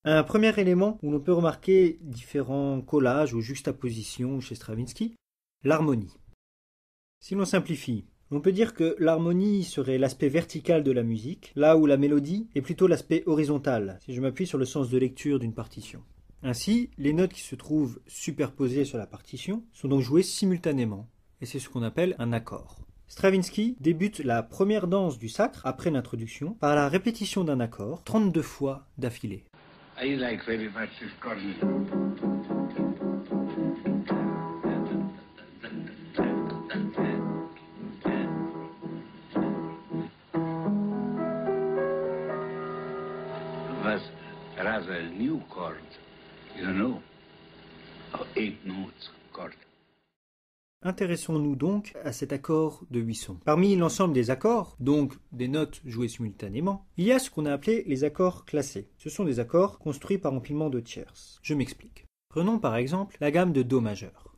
Un premier élément où l'on peut remarquer différents collages ou juxtapositions chez Stravinsky, l'harmonie. Si l'on simplifie, on peut dire que l'harmonie serait l'aspect vertical de la musique, là où la mélodie est plutôt l'aspect horizontal, si je m'appuie sur le sens de lecture d'une partition. Ainsi, les notes qui se trouvent superposées sur la partition sont donc jouées simultanément, et c'est ce qu'on appelle un accord. Stravinsky débute la première danse du sacre, après l'introduction, par la répétition d'un accord 32 fois d'affilée. I like very much this garden. Was rather a new chord, you know, of 8 notes chord. Intéressons-nous donc à cet accord de 8 sons. Parmi l'ensemble des accords, donc des notes jouées simultanément, il y a ce qu'on a appelé les accords classés. Ce sont des accords construits par empilement de tierces. Je m'explique. Prenons par exemple la gamme de Do majeur.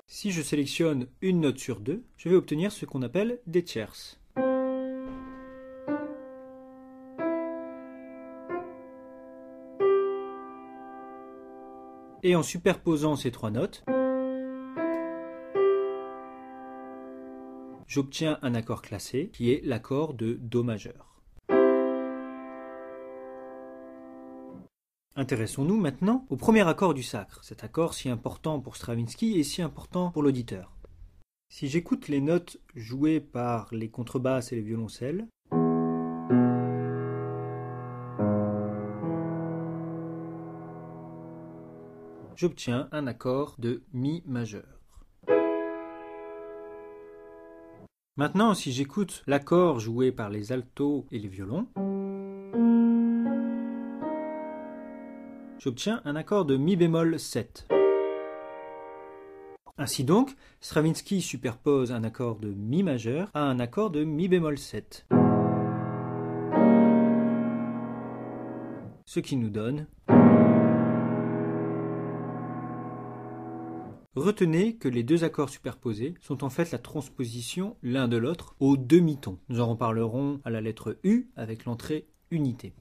Si je sélectionne une note sur deux, je vais obtenir ce qu'on appelle des tierces. Et en superposant ces trois notes, j'obtiens un accord classé qui est l'accord de Do majeur. Intéressons-nous maintenant au premier accord du sacre, cet accord si important pour Stravinsky et si important pour l'auditeur. Si j'écoute les notes jouées par les contrebasses et les violoncelles, j'obtiens un accord de Mi majeur. Maintenant, si j'écoute l'accord joué par les altos et les violons, j'obtiens un accord de Mi bémol 7. Ainsi donc, Stravinsky superpose un accord de Mi majeur à un accord de Mi bémol 7. Ce qui nous donne... Retenez que les deux accords superposés sont en fait la transposition l'un de l'autre au demi-ton. Nous en reparlerons à la lettre U avec l'entrée unité.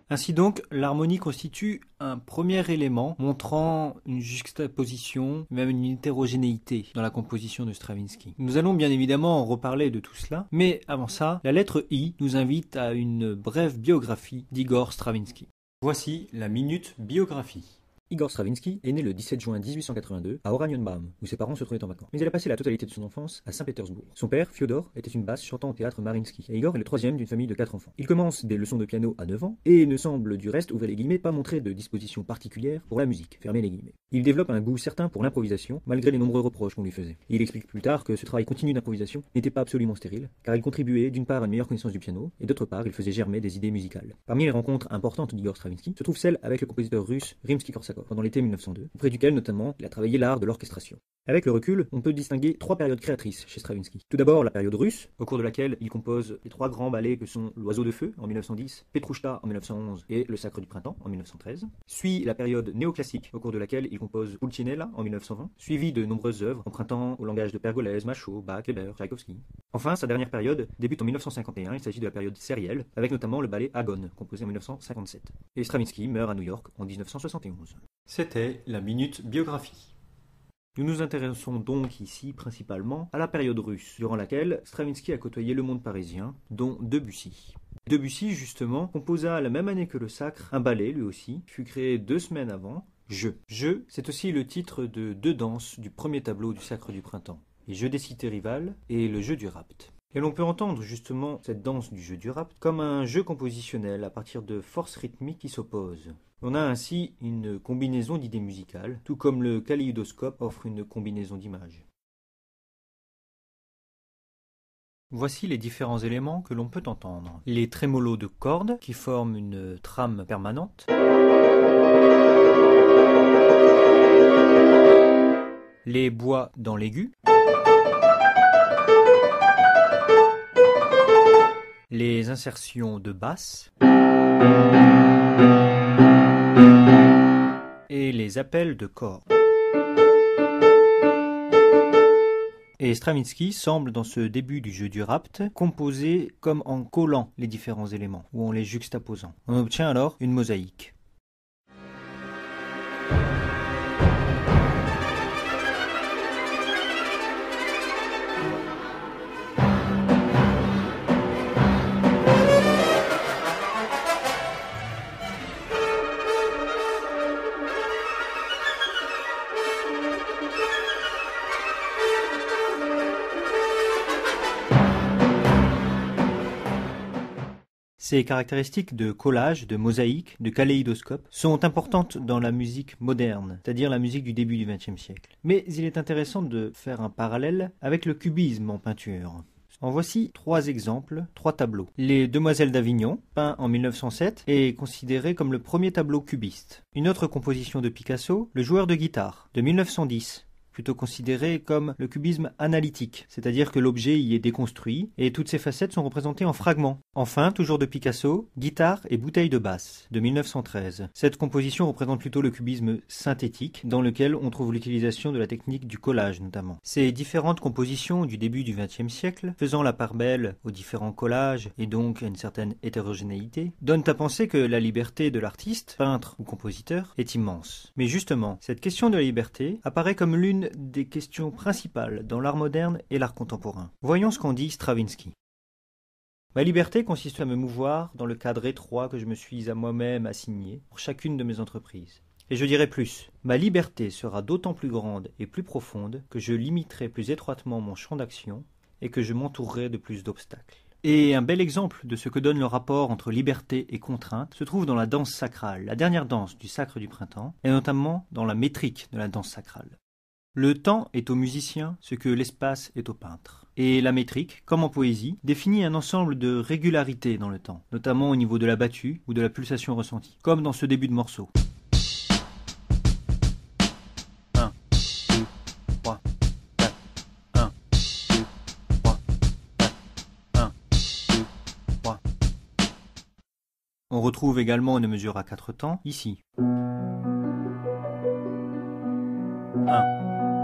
Ainsi donc, l'harmonie constitue un premier élément montrant une juxtaposition, même une hétérogénéité dans la composition de Stravinsky. Nous allons bien évidemment en reparler de tout cela, mais avant ça, la lettre I nous invite à une brève biographie d'Igor Stravinsky. Voici la minute biographie. Igor Stravinsky est né le 17 juin 1882 à Oranienbaum, où ses parents se trouvaient en vacances. Mais il a passé la totalité de son enfance à Saint-Pétersbourg. Son père, Fyodor, était une basse chantant au théâtre Mariinsky, et Igor est le troisième d'une famille de 4 enfants. Il commence des leçons de piano à 9 ans, et ne semble du reste, ouvrez les guillemets, pas montrer de disposition particulière pour la musique, fermez les guillemets. Il développe un goût certain pour l'improvisation, malgré les nombreux reproches qu'on lui faisait. Et il explique plus tard que ce travail continu d'improvisation n'était pas absolument stérile, car il contribuait d'une part à une meilleure connaissance du piano, et d'autre part, il faisait germer des idées musicales. Parmi les rencontres importantes d'Igor Stravinsky se trouve celle avec le compositeur russe Rimsky-Korsakov, pendant l'été 1902, auprès duquel notamment il a travaillé l'art de l'orchestration. Avec le recul, on peut distinguer 3 périodes créatrices chez Stravinsky. Tout d'abord la période russe, au cours de laquelle il compose les 3 grands ballets que sont L'Oiseau de Feu en 1910, Petrouchta en 1911 et Le Sacre du Printemps en 1913. Suit la période néoclassique, au cours de laquelle il compose Pulcinella en 1920, suivi de nombreuses œuvres empruntant au langage de Pergolèse, Machaut, Bach, Weber, Tchaïkovski. Enfin, sa dernière période débute en 1951, il s'agit de la période sérielle, avec notamment le ballet Agone, composé en 1957. Et Stravinsky meurt à New York en 1971. C'était la minute biographie. Nous nous intéressons donc ici principalement à la période russe, durant laquelle Stravinsky a côtoyé le monde parisien, dont Debussy. Debussy, justement, composa la même année que le Sacre un ballet, lui aussi, fut créé 2 semaines avant, Jeux. Jeux, c'est aussi le titre de 2 danses du premier tableau du Sacre du Printemps, les Jeux des cités rivales et le Jeu du rapt. Et l'on peut entendre justement cette danse du jeu du rapt comme un jeu compositionnel à partir de forces rythmiques qui s'opposent. On a ainsi une combinaison d'idées musicales, tout comme le kaléidoscope offre une combinaison d'images. Voici les différents éléments que l'on peut entendre. Les trémolos de cordes qui forment une trame permanente. Les bois dans l'aigu. Les insertions de basse. les appels de corps. Et Stravinsky semble, dans ce début du jeu du rapt, composer comme en collant les différents éléments, ou en les juxtaposant. On obtient alors une mosaïque. Ces caractéristiques de collage, de mosaïque, de kaléidoscope sont importantes dans la musique moderne, c'est-à-dire la musique du début du XXe siècle. Mais il est intéressant de faire un parallèle avec le cubisme en peinture. En voici 3 exemples, 3 tableaux. Les Demoiselles d'Avignon, peint en 1907, est considéré comme le premier tableau cubiste. Une autre composition de Picasso, Le joueur de guitare, de 1910. Plutôt considéré comme le cubisme analytique, c'est-à-dire que l'objet y est déconstruit et toutes ses facettes sont représentées en fragments. Enfin, toujours de Picasso, Guitare et bouteille de basse, de 1913. Cette composition représente plutôt le cubisme synthétique, dans lequel on trouve l'utilisation de la technique du collage notamment. Ces différentes compositions du début du XXe siècle, faisant la part belle aux différents collages et donc à une certaine hétérogénéité, donnent à penser que la liberté de l'artiste, peintre ou compositeur, est immense. Mais justement, cette question de la liberté apparaît comme l'une des questions principales dans l'art moderne et l'art contemporain. Voyons ce qu'en dit Stravinsky. Ma liberté consiste à me mouvoir dans le cadre étroit que je me suis à moi-même assigné pour chacune de mes entreprises. Et je dirais plus, ma liberté sera d'autant plus grande et plus profonde que je limiterai plus étroitement mon champ d'action et que je m'entourerai de plus d'obstacles. Et un bel exemple de ce que donne le rapport entre liberté et contrainte se trouve dans la danse sacrale, la dernière danse du Sacre du Printemps, et notamment dans la métrique de la danse sacrale. Le temps est au musicien ce que l'espace est au peintre. Et la métrique, comme en poésie, définit un ensemble de régularités dans le temps, notamment au niveau de la battue ou de la pulsation ressentie, comme dans ce début de morceau. 1, 2, 3, 4, 1, 2, 3, 4, 1, 2, 3. On retrouve également une mesure à 4 temps, ici. 1,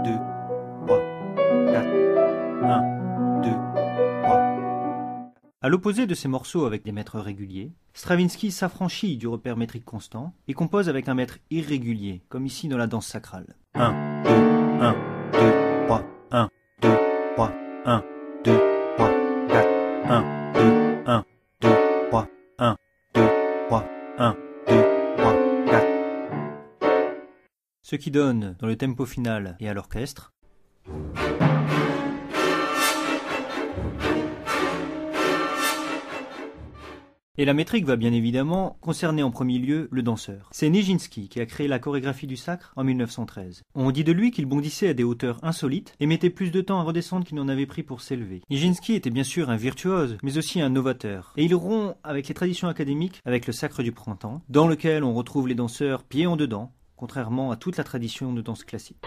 2, 3, 4, 1, 2, 3. À l'opposé de ces morceaux avec des mètres réguliers, Stravinsky s'affranchit du repère métrique constant et compose avec un mètre irrégulier, comme ici dans la danse sacrale. 1, 2, 1, 2, 3, 1, 2, 3, 1, 2, 3, 4, 1, 2, 1, 2, 3, 1, 2, 3, 1, 2, 3, 4. Ce qui donne, dans le tempo final et à l'orchestre, et la métrique va bien évidemment concerner en premier lieu le danseur. C'est Nijinsky qui a créé la chorégraphie du sacre en 1913. On dit de lui qu'il bondissait à des hauteurs insolites et mettait plus de temps à redescendre qu'il n'en avait pris pour s'élever. Nijinsky était bien sûr un virtuose, mais aussi un novateur. Et il rompt avec les traditions académiques avec le Sacre du Printemps, dans lequel on retrouve les danseurs pieds en dedans, contrairement à toute la tradition de danse classique.